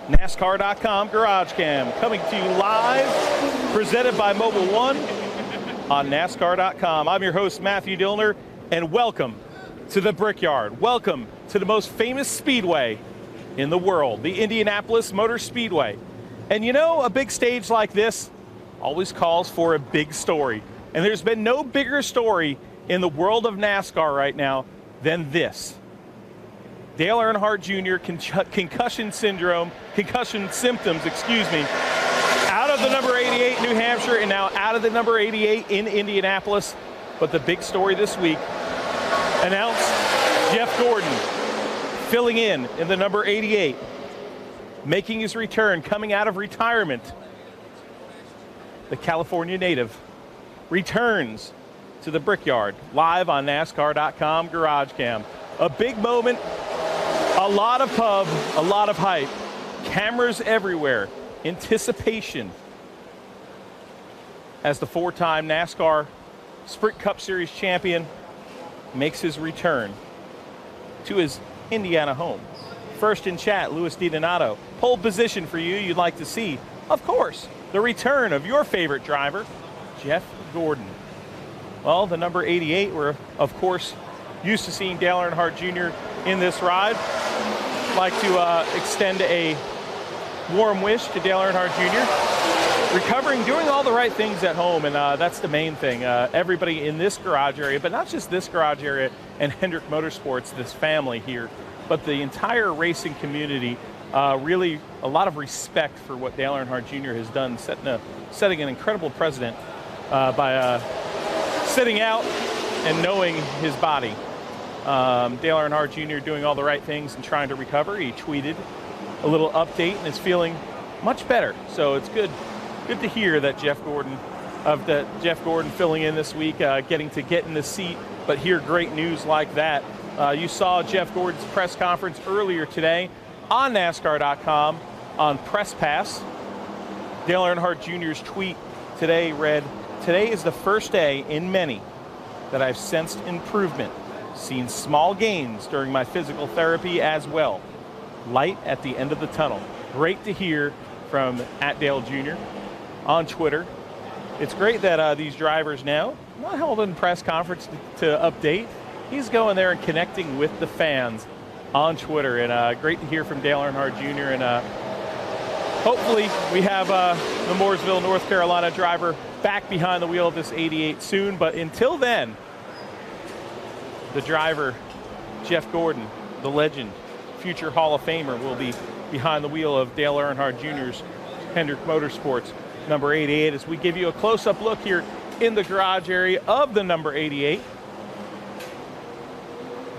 NASCAR.com GarageCam coming to you live, presented by Mobile One on NASCAR.com. I'm your host, Matthew Dillner, and welcome to the Brickyard. Welcome to the most famous speedway in the world, the Indianapolis Motor Speedway. And you know, a big stage like this always calls for a big story. And there's been no bigger story in the world of NASCAR right now than this. Dale Earnhardt Jr. concussion symptoms, out of the number 88 New Hampshire and now out of the number 88 in Indianapolis. But the big story this week, announced Jeff Gordon filling in the number 88, making his return, coming out of retirement. The California native returns to the Brickyard, live on NASCAR.com GarageCam. A big moment. A lot of pub, a lot of hype, cameras everywhere, anticipation as the four-time NASCAR Sprint Cup Series champion makes his return to his Indiana home. First in chat, Louis DiDonato. Pole position for you, you'd like to see, of course, the return of your favorite driver, Jeff Gordon. Well, the number 88, we're, of course, used to seeing Dale Earnhardt Jr. in this ride. Like to extend a warm wish to Dale Earnhardt Jr. Recovering, doing all the right things at home, and that's the main thing. Everybody in this garage area, but not just this garage area and Hendrick Motorsports, this family here, but the entire racing community, really a lot of respect for what Dale Earnhardt Jr. has done, setting an incredible precedent by sitting out and knowing his body. Dale Earnhardt Jr. doing all the right things and trying to recover. He tweeted a little update and is feeling much better. So it's good to hear that Jeff Gordon filling in this week, getting to get in the seat, but hear great news like that. You saw Jeff Gordon's press conference earlier today on NASCAR.com on Press Pass. Dale Earnhardt Jr.'s tweet today read, "Today is the first day in many that I've sensed improvement. Seen small gains during my physical therapy as well. Light at the end of the tunnel." Great to hear from @Dale Jr. on Twitter. It's great that these drivers now, not holding press conference to update. He's going there and connecting with the fans on Twitter. And great to hear from Dale Earnhardt Jr. And hopefully we have the Mooresville, North Carolina driver back behind the wheel of this 88 soon. But until then, the driver, Jeff Gordon, the legend, future Hall of Famer, will be behind the wheel of Dale Earnhardt Jr.'s Hendrick Motorsports number 88 as we give you a close-up look here in the garage area of the number 88.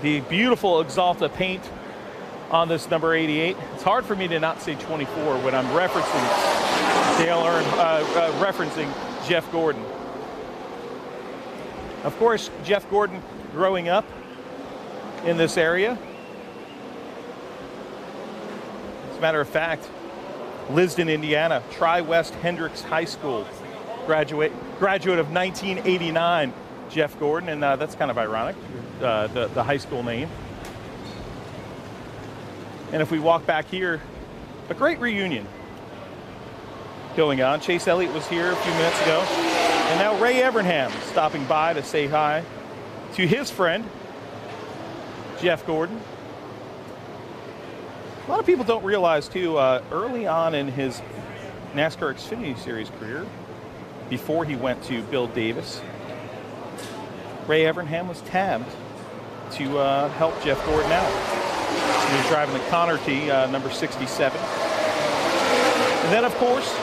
The beautiful Axalta paint on this number 88. It's hard for me to not say 24 when I'm referencing referencing Jeff Gordon. Of course, Jeff Gordon growing up in this area. As a matter of fact, Lisden, Indiana, Tri-West Hendricks High School, graduate of 1989, Jeff Gordon, and that's kind of ironic, the high school name. And if we walk back here, a great reunion going on. Chase Elliott was here a few minutes ago, and now Ray Evernham stopping by to say hi to his friend, Jeff Gordon. A lot of people don't realize, too, early on in his NASCAR Xfinity Series career, before he went to Bill Davis, Ray Evernham was tabbed to help Jeff Gordon out. He was driving the Connor T, number 67. And then, of course,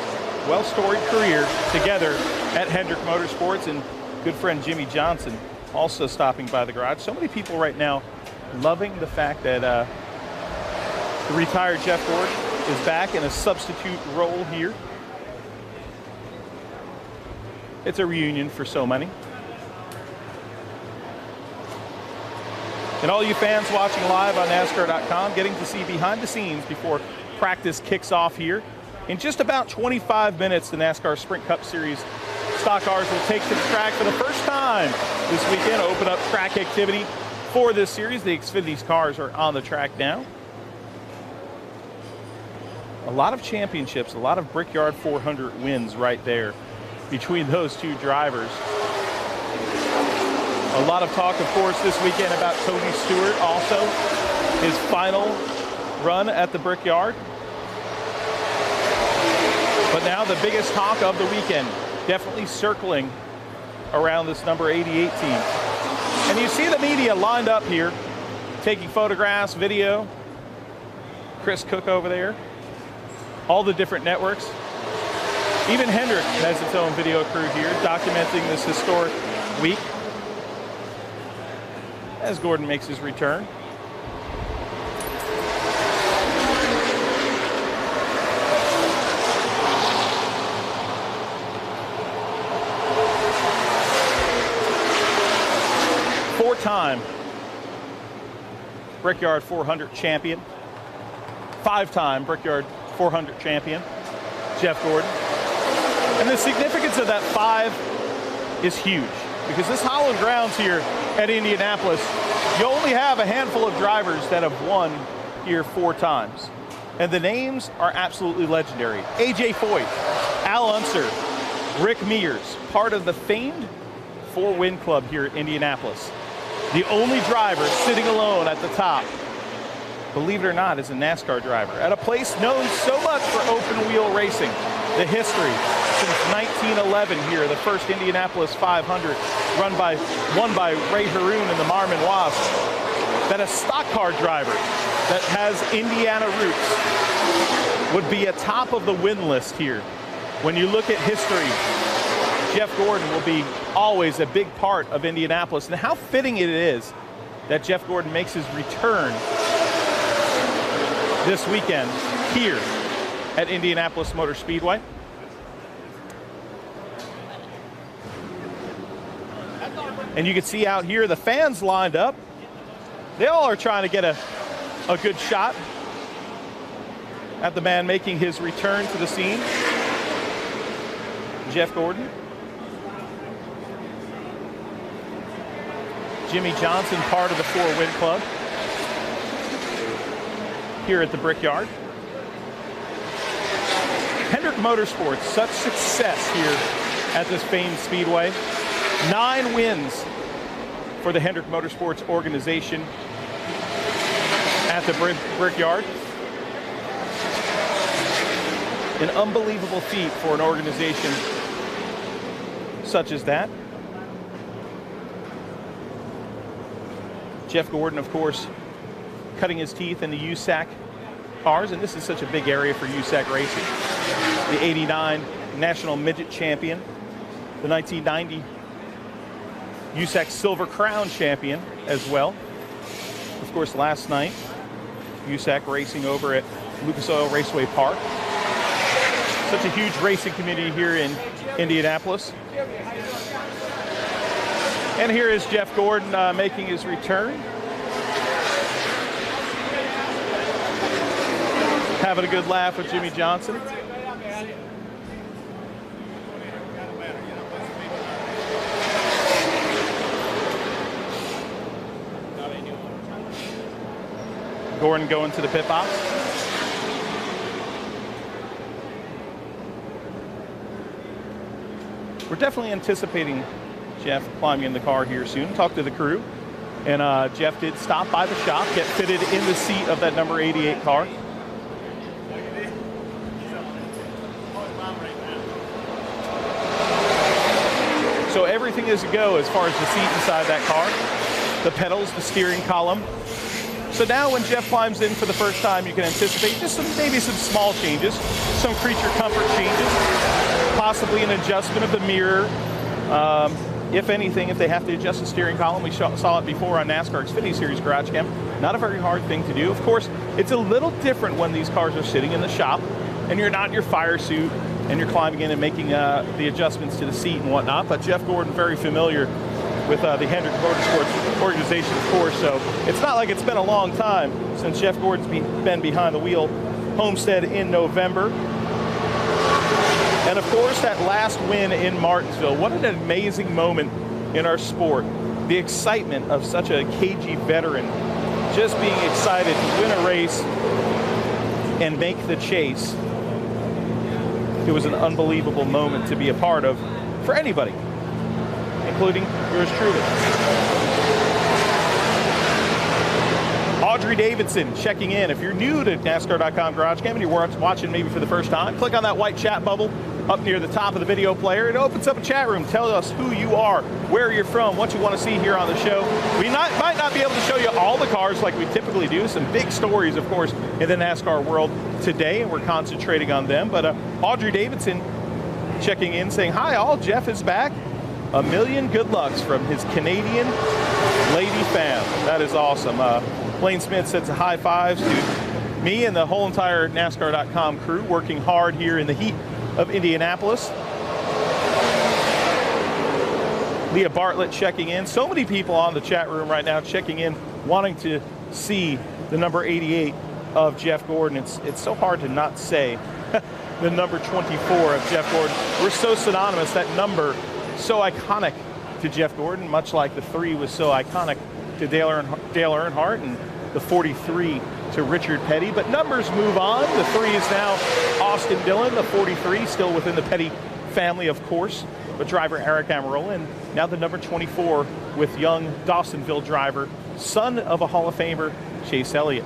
well-storied career together at Hendrick Motorsports, and good friend Jimmy Johnson also stopping by the garage. So many people right now loving the fact that the retired Jeff Gordon is back in a substitute role here. It's a reunion for so many. And all you fans watching live on NASCAR.com, getting to see behind the scenes before practice kicks off here. In just about 25 minutes, the NASCAR Sprint Cup Series stock cars will take to the track for the first time this weekend, open up track activity for this series. The Xfinity cars are on the track now. A lot of championships, a lot of Brickyard 400 wins right there between those two drivers. A lot of talk, of course, this weekend about Cody Stewart also, his final run at the Brickyard. But now the biggest talk of the weekend, definitely circling around this number 88 team. And you see the media lined up here, taking photographs, video. Chris Cook over there. All the different networks. Even Hendrick has its own video crew here, documenting this historic week as Gordon makes his return. Four-time Brickyard 400 champion. Five-time Brickyard 400 champion, Jeff Gordon. And the significance of that 5 is huge, because this hallowed grounds here at Indianapolis, you only have a handful of drivers that have won here 4 times. And the names are absolutely legendary. A.J. Foyt, Al Unser, Rick Mears, part of the famed 4-win club here at Indianapolis. The only driver sitting alone at the top, believe it or not, is a NASCAR driver at a place known so much for open wheel racing. The history since 1911 here, the first Indianapolis 500 won by Ray Haroon and the Marmon Wasps. That a stock car driver that has Indiana roots would be atop of the win list here. When you look at history, Jeff Gordon will be always a big part of Indianapolis. And how fitting it is that Jeff Gordon makes his return this weekend here at Indianapolis Motor Speedway. And you can see out here the fans lined up. They all are trying to get a good shot at the man making his return to the scene, Jeff Gordon. Jimmy Johnson, part of the 4-win club here at the Brickyard. Hendrick Motorsports, such success here at this famed speedway. 9 wins for the Hendrick Motorsports organization at the Brickyard. An unbelievable feat for an organization such as that. Jeff Gordon, of course, cutting his teeth in the USAC cars, and this is such a big area for USAC racing. The '89 National Midget Champion, the 1990 USAC Silver Crown Champion as well. Of course, last night, USAC racing over at Lucas Oil Raceway Park. Such a huge racing community here in Indianapolis. And here is Jeff Gordon making his return. Having a good laugh with Jimmy Johnson. Gordon going to the pit box. We're definitely anticipating Jeff climbing in the car here soon. Talk to the crew. And Jeff did stop by the shop, get fitted in the seat of that number 88 car. So everything is a go as far as the seat inside that car. The pedals, the steering column. So now when Jeff climbs in for the first time, you can anticipate just maybe some small changes, some creature comfort changes, possibly an adjustment of the mirror. If anything, if they have to adjust the steering column, we saw it before on NASCAR Xfinity Series GarageCam. Not a very hard thing to do. Of course, it's a little different when these cars are sitting in the shop and you're not in your fire suit and you're climbing in and making the adjustments to the seat and whatnot. But Jeff Gordon, very familiar with the Hendrick Motorsports organization, of course. So it's not like it's been a long time since Jeff Gordon's been behind the wheel. Homestead in November. And of course, that last win in Martinsville. What an amazing moment in our sport. The excitement of such a cagey veteran just being excited to win a race and make the chase. It was an unbelievable moment to be a part of for anybody, including yours truly. Audrey Davidson checking in. If you're new to NASCAR.com GarageCam and you're watching maybe for the first time, click on that white chat bubble up near the top of the video player. It opens up a chat room. Tell us who you are, where you're from, what you want to see here on the show. We might not be able to show you all the cars like we typically do. Some big stories, of course, in the NASCAR world today, and we're concentrating on them. But Audrey Davidson checking in, saying, hi all, Jeff is back. A million good lucks from his Canadian lady fan. That is awesome. Blaine Smith sends high fives to me and the whole entire NASCAR.com crew working hard here in the heat of Indianapolis. Leah Bartlett checking in. So many people on the chat room right now checking in, wanting to see the number 88 of Jeff Gordon. It's so hard to not say the number 24 of Jeff Gordon. We're so synonymous, that number so iconic to Jeff Gordon, much like the 3 was so iconic to Dale Earnhardt and the 43 to Richard Petty. But numbers move on. The 3 is now Austin Dillon, the 43 still within the Petty family, of course, but driver Eric Almirola, and now the number 24 with young Dawsonville driver, son of a Hall of Famer, Chase Elliott.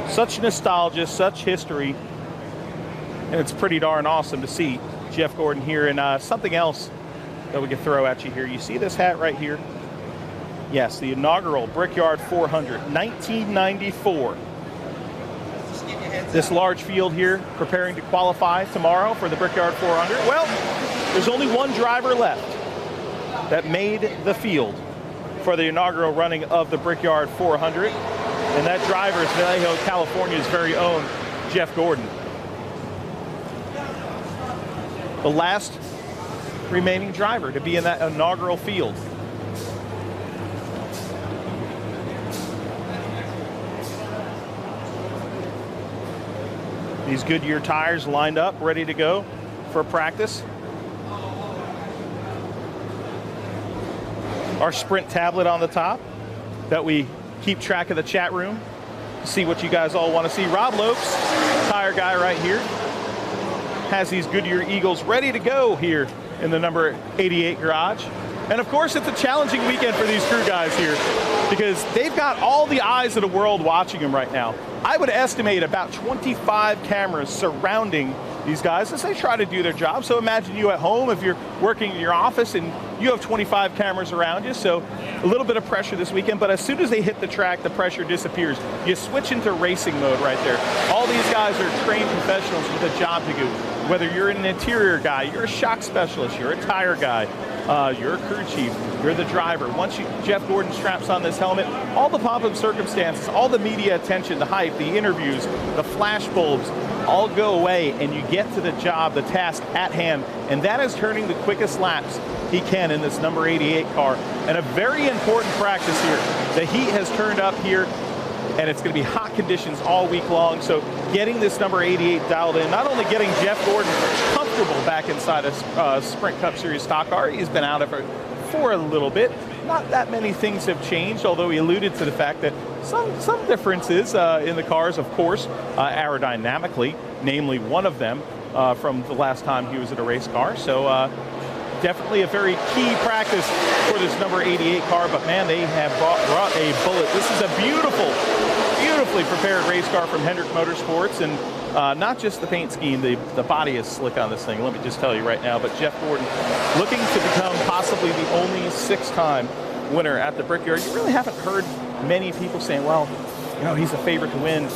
Such nostalgia, such history, and it's pretty darn awesome to see Jeff Gordon here. And something else that we could throw at you here. You see this hat right here? Yes, the inaugural Brickyard 400, 1994. This large field here preparing to qualify tomorrow for the Brickyard 400. Well, there's only one driver left that made the field for the inaugural running of the Brickyard 400. And that driver is Vallejo, California's very own Jeff Gordon. The last remaining driver to be in that inaugural field. These Goodyear tires lined up, ready to go for practice. Our Sprint tablet on the top that we keep track of the chat room, see what you guys all want to see. Rob Lopes, tire guy right here, has these Goodyear Eagles ready to go here in the number 88 garage. And of course, it's a challenging weekend for these crew guys here because they've got all the eyes of the world watching them right now. I would estimate about 25 cameras surrounding these guys as they try to do their job. So imagine you at home, if you're working in your office and you have 25 cameras around you, so a little bit of pressure this weekend, but as soon as they hit the track, the pressure disappears. You switch into racing mode right there. All these guys are trained professionals with a job to do. Whether you're an interior guy, you're a shock specialist, you're a tire guy, you're a crew chief, you're the driver. Once Jeff Gordon straps on this helmet, all the pop-up circumstances, all the media attention, the hype, the interviews, the flash bulbs, all go away, and you get to the job, the task at hand, and that is turning the quickest laps he can in this number 88 car. And a very important practice here. The heat has turned up here, and it's going to be hot conditions all week long, so getting this number 88 dialed in, not only getting Jeff Gordon comfortable back inside a Sprint Cup Series stock car, he's been out of it for a little bit. Not that many things have changed, although he alluded to the fact that some differences in the cars, of course, aerodynamically, namely one of them from the last time he was in a race car. So definitely a very key practice for this number 88 car, but man, they have brought a bullet. This is a beautifully prepared race car from Hendrick Motorsports, and not just the paint scheme, the body is slick on this thing, let me just tell you right now. But Jeff Gordon looking to become possibly the only 6-time winner at the Brickyard. You really haven't heard many people saying, well, you know, he's a favorite to win.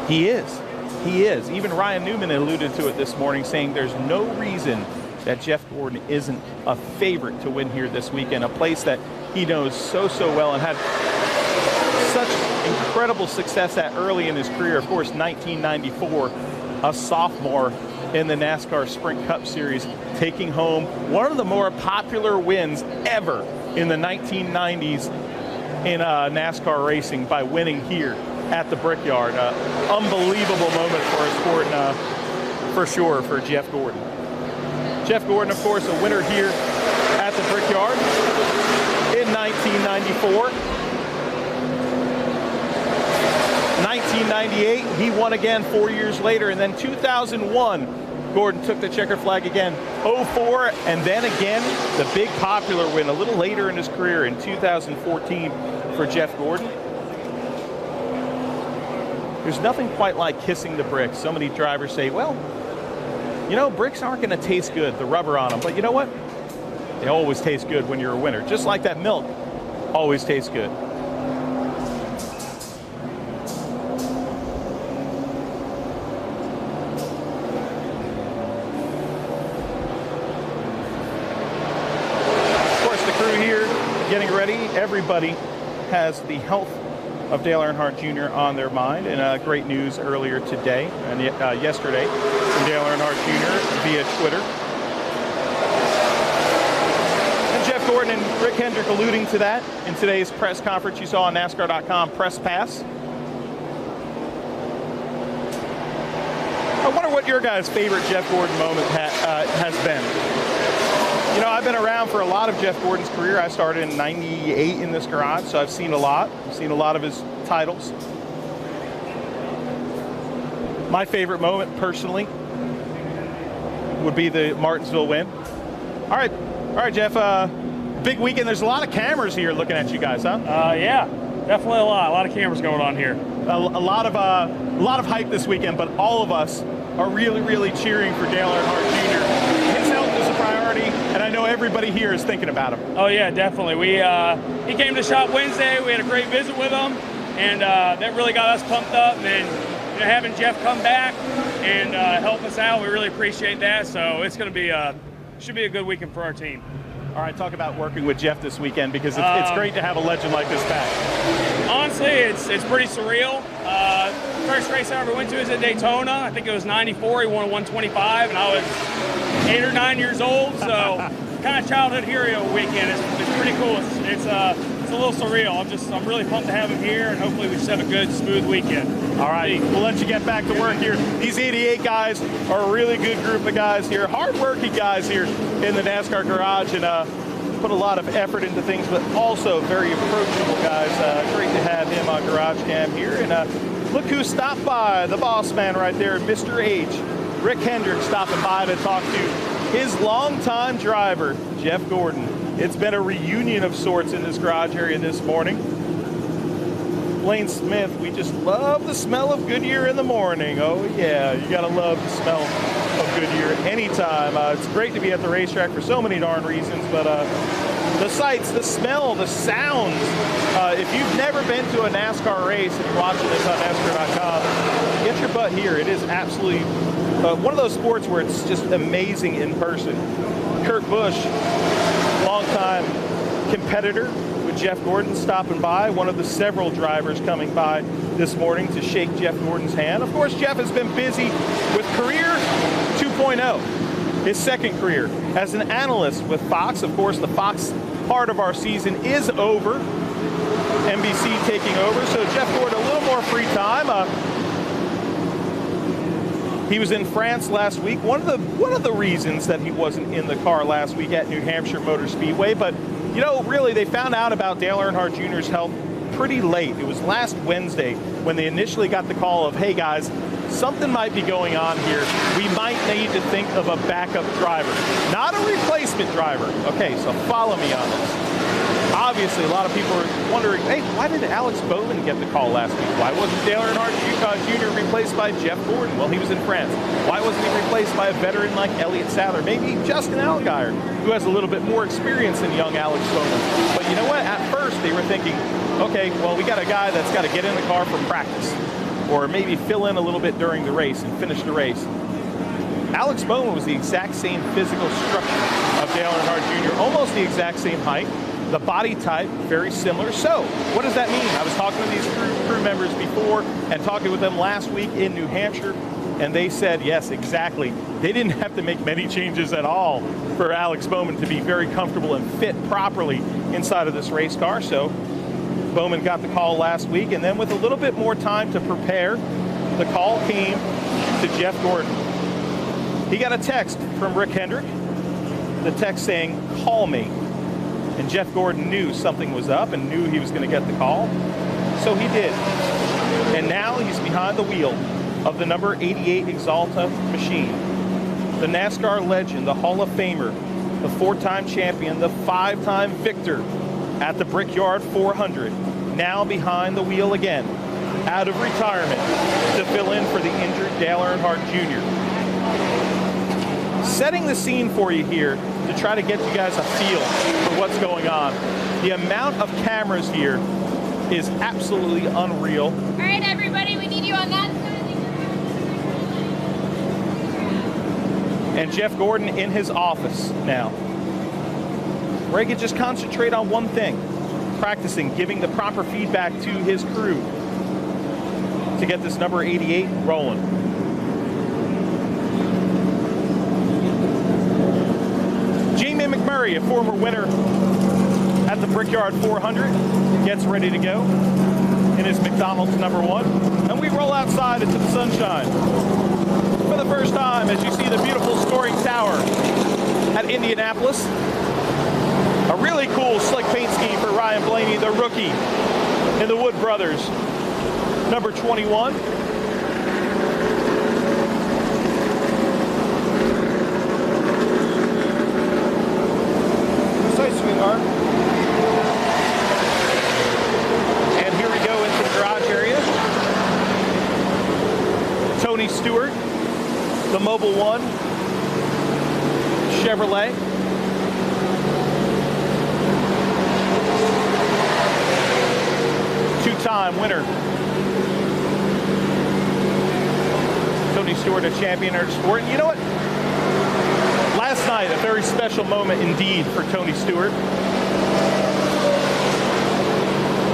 He is. He is. Even Ryan Newman alluded to it this morning, saying there's no reason that Jeff Gordon isn't a favorite to win here this weekend, a place that he knows so well and had such incredible success at early in his career. Of course, 1994, a sophomore in the NASCAR Sprint Cup Series, taking home one of the more popular wins ever in the 1990s in NASCAR racing by winning here at the Brickyard. Unbelievable moment for a sport, and for sure for Jeff Gordon. Jeff Gordon, of course, a winner here 94. 1998, he won again 4 years later, and then 2001, Gordon took the checkered flag again. 04, and then again, the big popular win a little later in his career in 2014 for Jeff Gordon. There's nothing quite like kissing the bricks. So many drivers say, well, you know, bricks aren't going to taste good, the rubber on them, but you know what? They always taste good when you're a winner, just like that milk always tastes good. Getting ready, everybody has the health of Dale Earnhardt Jr. on their mind, and great news earlier today and yesterday from Dale Earnhardt Jr. via Twitter. And Jeff Gordon and Rick Hendrick alluding to that in today's press conference you saw on NASCAR.com Press Pass. I wonder what your guys' favorite Jeff Gordon moment has been. You know, I've been around for a lot of Jeff Gordon's career. I started in '98 in this garage, so I've seen a lot. I've seen a lot of his titles. My favorite moment, personally, would be the Martinsville win. All right, Jeff. Big weekend. There's a lot of cameras here looking at you guys, huh? Yeah, definitely a lot of cameras going on here. A lot of hype this weekend, but all of us are really cheering for Dale Earnhardt Jr. His health is a priority, and I know everybody here is thinking about him. Oh yeah, definitely. He came to the shop Wednesday. We had a great visit with him, and that really got us pumped up. And having Jeff come back and help us out, we really appreciate that. So it's going to be should be a good weekend for our team. All right, talk about working with Jeff this weekend, because it's great to have a legend like this back. Honestly, it's pretty surreal. First race I ever went to was at Daytona. I think it was '94. He won a 125, and I was 8 or 9 years old. So kind of childhood hero weekend. It's pretty cool. It's a little surreal. I'm really pumped to have him here, and hopefully we just have a good, smooth weekend. All right, we'll let you get back to work here. These 88 guys are a really good group of guys here, hard-working guys here in the NASCAR garage, and put a lot of effort into things, but also very approachable guys. Great to have him on GarageCam here. And look who stopped by, the boss man right there, Mr. H. Rick Hendrick stopping by to talk to his longtime driver, Jeff Gordon. It's been a reunion of sorts in this garage area this morning. Blaine Smith, we just love the smell of Goodyear in the morning. Oh yeah, you gotta love the smell of Goodyear anytime. It's great to be at the racetrack for so many darn reasons, but the sights, the smell, the sounds. If you've never been to a NASCAR race and you're watching this on NASCAR.com, get your butt here. It is absolutely one of those sports where it's just amazing in person. Kurt Busch, longtime competitor with Jeff Gordon, stopping by, one of the several drivers coming by this morning to shake Jeff Gordon's hand. Of course, Jeff has been busy with Career 2.0, his second career as an analyst with Fox. Of course, the Fox part of our season is over. NBC taking over, so Jeff Gordon a little more free time. He was in France last week. One of the reasons that he wasn't in the car last week at New Hampshire Motor Speedway, but you know, really, they found out about Dale Earnhardt Jr.'s health pretty late. It was last Wednesday when they initially got the call of, hey guys, something might be going on here. We might need to think of a backup driver, not a replacement driver. Okay, so follow me on this. Obviously, a lot of people are wondering, hey, why did Alex Bowman get the call last week? Why wasn't Dale Earnhardt Jr. replaced by Jeff Gordon? Well, he was in France. Why wasn't he replaced by a veteran like Elliott Sadler? Maybe Justin Allgaier, who has a little bit more experience than young Alex Bowman. But you know what? At first, they were thinking, okay, well, we got a guy that's got to get in the car for practice, or maybe fill in a little bit during the race and finish the race. Alex Bowman was the exact same physical structure of Dale Earnhardt Jr., almost the exact same height. The body type, very similar. So, what does that mean? I was talking to these crew members before and talking with them last week in New Hampshire, and they said, yes, exactly. They didn't have to make many changes at all for Alex Bowman to be very comfortable and fit properly inside of this race car. So, Bowman got the call last week, and then with a little bit more time to prepare, the call came to Jeff Gordon. He got a text from Rick Hendrick, the text saying, call me. And Jeff Gordon knew something was up and knew he was going to get the call. So he did. And now he's behind the wheel of the number 88 Exalta machine. The NASCAR legend, the Hall of Famer, the 4-time champion, the 5-time victor at the Brickyard 400. Now behind the wheel again, out of retirement to fill in for the injured Dale Earnhardt Jr. Setting the scene for you here to try to get you guys a feel for what's going on. The amount of cameras here is absolutely unreal. All right, everybody, we need you on that side. And Jeff Gordon in his office now. Where he could just concentrate on one thing. Practicing, giving the proper feedback to his crew to get this number 88 rolling. Jamie McMurray, a former winner at the Brickyard 400, gets ready to go in his McDonald's number 1. And we roll outside into the sunshine. For the first time, as you see the beautiful scoring tower at Indianapolis. A really cool slick paint scheme for Ryan Blaney, the rookie in the Wood Brothers, number 21. Side swing arm. And here we go into the garage area. Tony Stewart, the Mobile One Chevrolet. Two-time winner. Tony Stewart, a champion in our sport. And you know what? Last night, a very special moment indeed for Tony Stewart.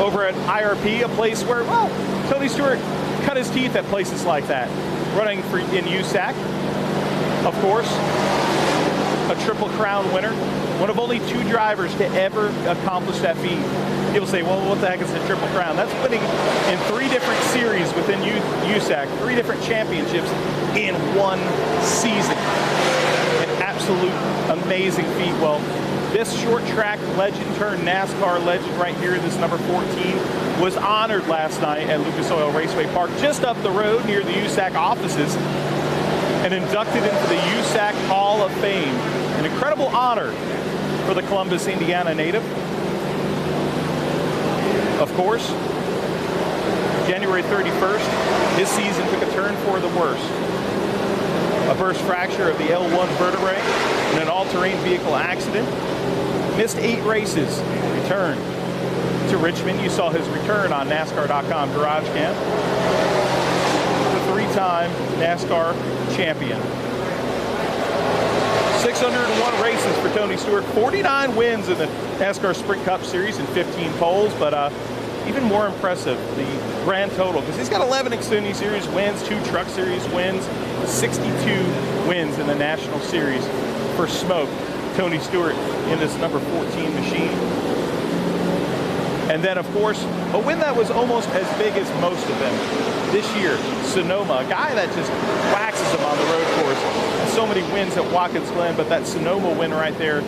Over at IRP, a place where, well, Tony Stewart cut his teeth at places like that. Running for in USAC, of course, a Triple Crown winner, one of only 2 drivers to ever accomplish that feat. People say, well, what the heck is a Triple Crown? That's winning in 3 different series within USAC, 3 different championships in one season. An absolute amazing feat. Well, this short track legend turned NASCAR legend right here, this number 14, was honored last night at Lucas Oil Raceway Park, just up the road near the USAC offices, and inducted into the USAC Hall of Fame. An incredible honor for the Columbus, Indiana native. Of course, January 31st, his season took a turn for the worse. A burst fracture of the L1 vertebrae in an all-terrain vehicle accident. Missed 8 races, returned to Richmond. You saw his return on NASCAR.com GarageCam. The 3-time NASCAR champion. 601 races for Tony Stewart, 49 wins in the NASCAR Sprint Cup Series and 15 poles, but even more impressive, the grand total, because he's got 11 Xfinity Series wins, 2 Truck Series wins, 62 wins in the National Series for Smoke. Tony Stewart in this number 14 machine. And then, of course, a win that was almost as big as most of them this year. Sonoma, a guy that just waxes him on the road course. And so many wins at Watkins Glen, but that Sonoma win right there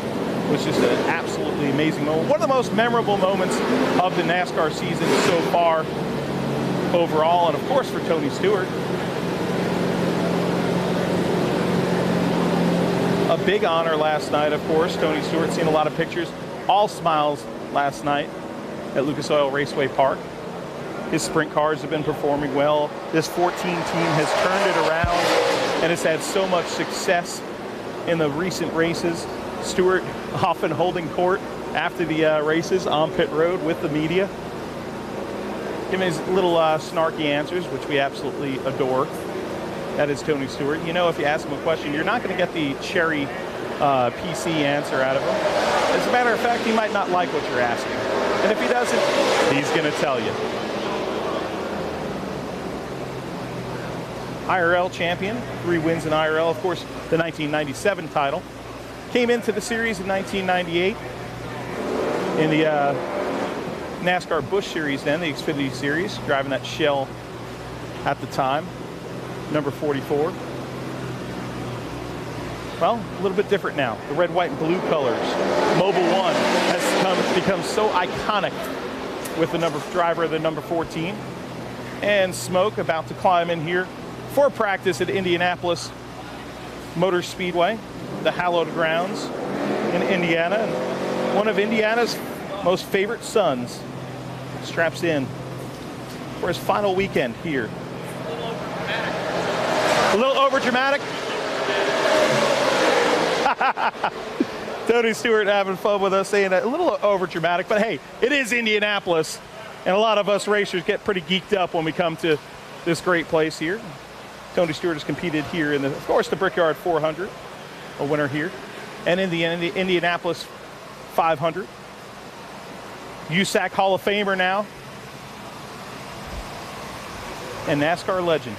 was just an absolutely amazing moment. One of the most memorable moments of the NASCAR season so far overall, and of course for Tony Stewart. A big honor last night, of course. Tony Stewart, seen a lot of pictures, all smiles last night at Lucas Oil Raceway Park. His sprint cars have been performing well. This 14 team has turned it around and has had so much success in the recent races. Stewart often holding court after the races on pit road with the media. Giving his little snarky answers, which we absolutely adore. That is Tony Stewart. You know, if you ask him a question, you're not going to get the cherry PC answer out of him. As a matter of fact, he might not like what you're asking. And if he doesn't, he's going to tell you. IRL champion, 3 wins in IRL. Of course, the 1997 title. Came into the series in 1998 in the NASCAR Busch Series then, the Xfinity Series, driving that Shell at the time, number 44. Well, a little bit different now. The red, white, and blue colors. Mobile One has come becomes so iconic with the driver, the number 14. And Smoke about to climb in here for practice at Indianapolis Motor Speedway, the hallowed grounds in Indiana. And one of Indiana's most favorite sons straps in for his final weekend here. A little over dramatic. Tony Stewart having fun with us, saying a little over dramatic, but hey, it is Indianapolis, and a lot of us racers get pretty geeked up when we come to this great place here. Tony Stewart has competed here in, of course, the Brickyard 400, a winner here, and in the Indianapolis 500. USAC Hall of Famer now, and NASCAR legend.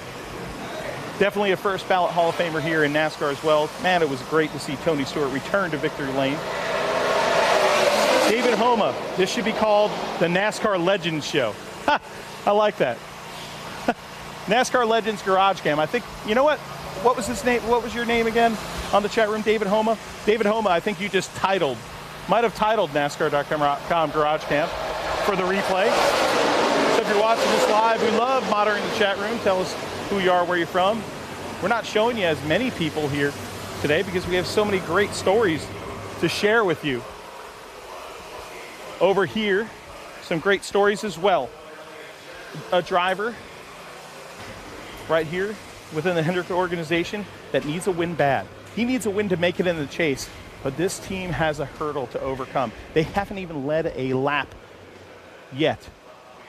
Definitely a first ballot Hall of Famer here in NASCAR as well. Man, it was great to see Tony Stewart return to victory lane. David Homa, this should be called the NASCAR Legends Show. I like that. NASCAR Legends GarageCam. I think, you know what? What was his name? What was your name again on the chat room? David Homa? David Homa, I think you just might have titled NASCAR.com GarageCam for the replay. So if you're watching this live, we love monitoring the chat room. Tell us who you are, where you're from. We're not showing you as many people here today because we have so many great stories to share with you. Over here, some great stories as well. A driver right here within the Hendrick organization that needs a win bad. He needs a win to make it in the chase, but this team has a hurdle to overcome. They haven't even led a lap yet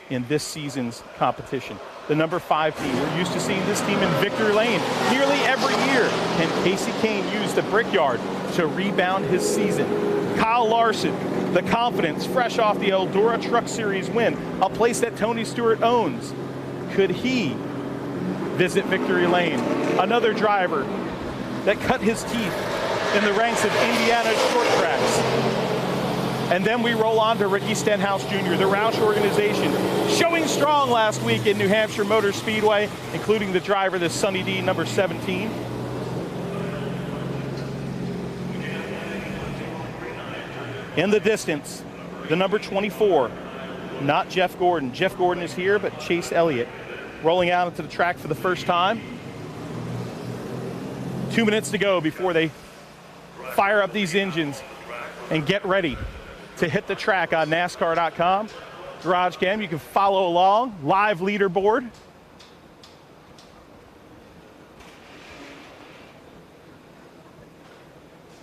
in this season's competition. The number 5 team, we're used to seeing this team in victory lane nearly every year. Can Casey Kane use the Brickyard to rebound his season? Kyle Larson, the confidence, fresh off the Eldora Truck Series win, a place that Tony Stewart owns. Could he visit victory lane? Another driver that cut his teeth in the ranks of Indiana short tracks. And then we roll on to Ricky Stenhouse Jr., the Roush organization, showing strong last week in New Hampshire Motor Speedway, including the driver, this Sonny D, number 17. In the distance, the number 24, not Jeff Gordon. Jeff Gordon is here, but Chase Elliott rolling out into the track for the first time. 2 minutes to go before they fire up these engines and get ready to hit the track on NASCAR.com. GarageCam, you can follow along, live leaderboard.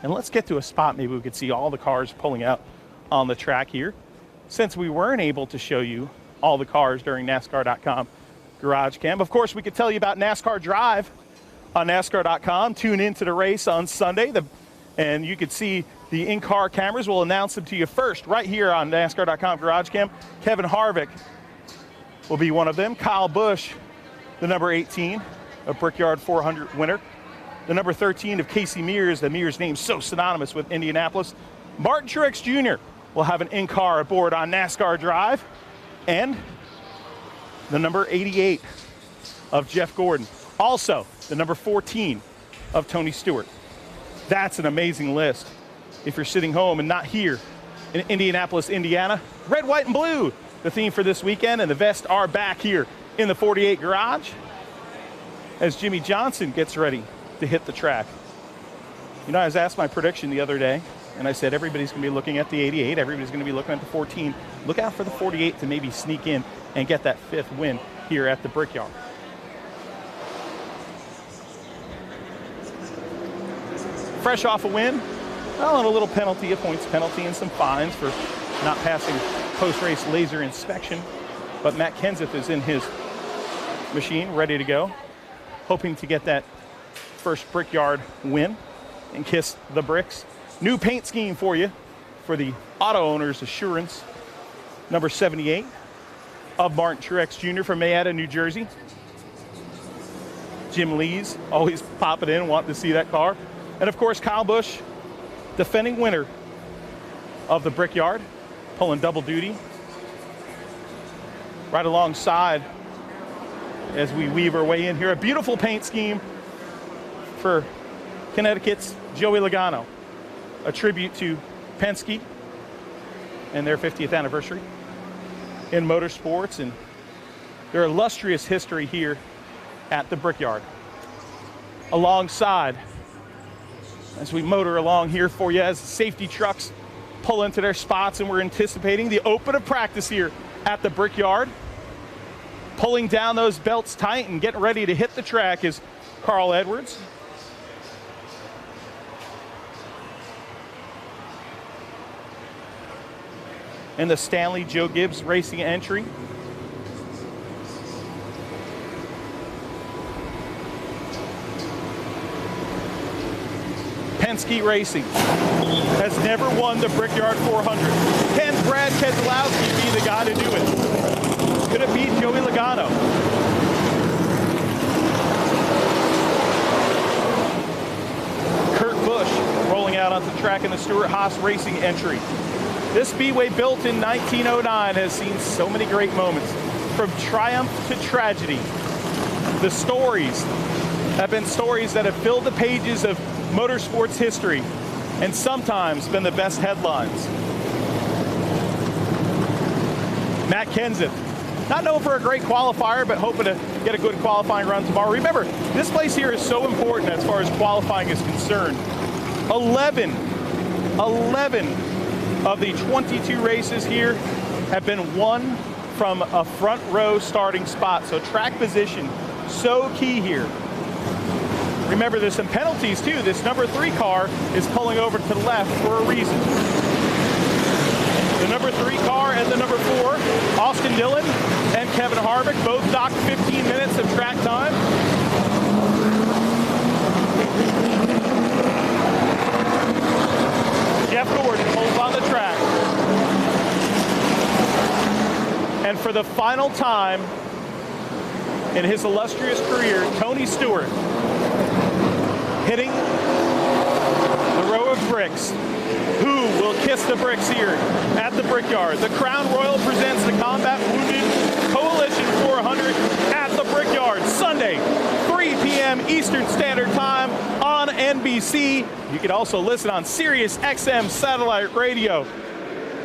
And let's get to a spot maybe we could see all the cars pulling out on the track here. Since we weren't able to show you all the cars during NASCAR.com GarageCam, of course we could tell you about NASCAR Drive on NASCAR.com. Tune into the race on Sunday, and you could see the in-car cameras. Will announce them to you first right here on NASCAR.com GarageCam. Kevin Harvick will be one of them. Kyle Busch, the number 18, a Brickyard 400 winner. The number 13 of Casey Mears, the Mears name so synonymous with Indianapolis. Martin Truex Jr. will have an in-car aboard on NASCAR Drive. And the number 88 of Jeff Gordon. Also, the number 14 of Tony Stewart. That's an amazing list. If you're sitting home and not here in Indianapolis, Indiana, red, white, and blue, the theme for this weekend, and the vests are back here in the 48 garage as Jimmy Johnson gets ready to hit the track. You know, I was asked my prediction the other day, and I said everybody's going to be looking at the 88, everybody's going to be looking at the 14. Look out for the 48 to maybe sneak in and get that 5th win here at the Brickyard. Fresh off a win, well, and a little penalty, a points penalty, and some fines for not passing post-race laser inspection. But Matt Kenseth is in his machine, ready to go, hoping to get that first Brickyard win and kiss the bricks. New paint scheme for you for the Auto Owners Assurance, number 78 of Martin Truex Jr. from Mayetta, New Jersey. Jim Lees always popping in, wanting to see that car. And of course, Kyle Busch, defending winner of the Brickyard, pulling double duty right alongside as we weave our way in here. A beautiful paint scheme for Connecticut's Joey Logano, a tribute to Penske and their 50th anniversary in motorsports and their illustrious history here at the Brickyard. Alongside, as we motor along here for you, as safety trucks pull into their spots, and we're anticipating the open of practice here at the Brickyard. Pulling down those belts tight and getting ready to hit the track is Carl Edwards. And the Stanley Joe Gibbs Racing entry. Penske Racing has never won the Brickyard 400. Can Brad Keselowski be the guy to do it? Could it be Joey Logano? Kurt Busch rolling out onto the track in the Stewart Haas Racing entry. This speedway, built in 1909, has seen so many great moments, from triumph to tragedy. The stories have been stories that have filled the pages of motorsports history and sometimes been the best headlines. Matt Kenseth, not known for a great qualifier, but hoping to get a good qualifying run tomorrow. Remember, this place here is so important as far as qualifying is concerned. 11 of the 22 races here have been won from a front row starting spot. So track position, so key here. Remember, there's some penalties too. This number 3 car is pulling over to the left for a reason. The number 3 car and the number 4, Austin Dillon and Kevin Harvick, both docked 15 minutes of track time. Jeff Gordon holds on the track. And for the final time in his illustrious career, Tony Stewart hitting the row of bricks. Who will kiss the bricks here at the Brickyard? The Crown Royal presents the Combat Wounded Coalition 400 at the Brickyard, Sunday, 3 p.m. Eastern Standard Time on NBC. You can also listen on Sirius XM satellite radio.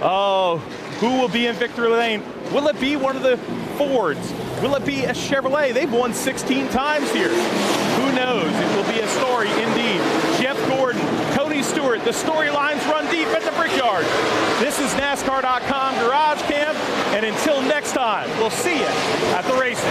Oh, who will be in victory lane? Will it be one of the Fords? Will it be a Chevrolet? They've won 16 times here. Who knows? It will be a story indeed. Jeff Gordon, Tony Stewart, the storylines run deep at the Brickyard. This is NASCAR.com GarageCam, and until next time, we'll see you at the races.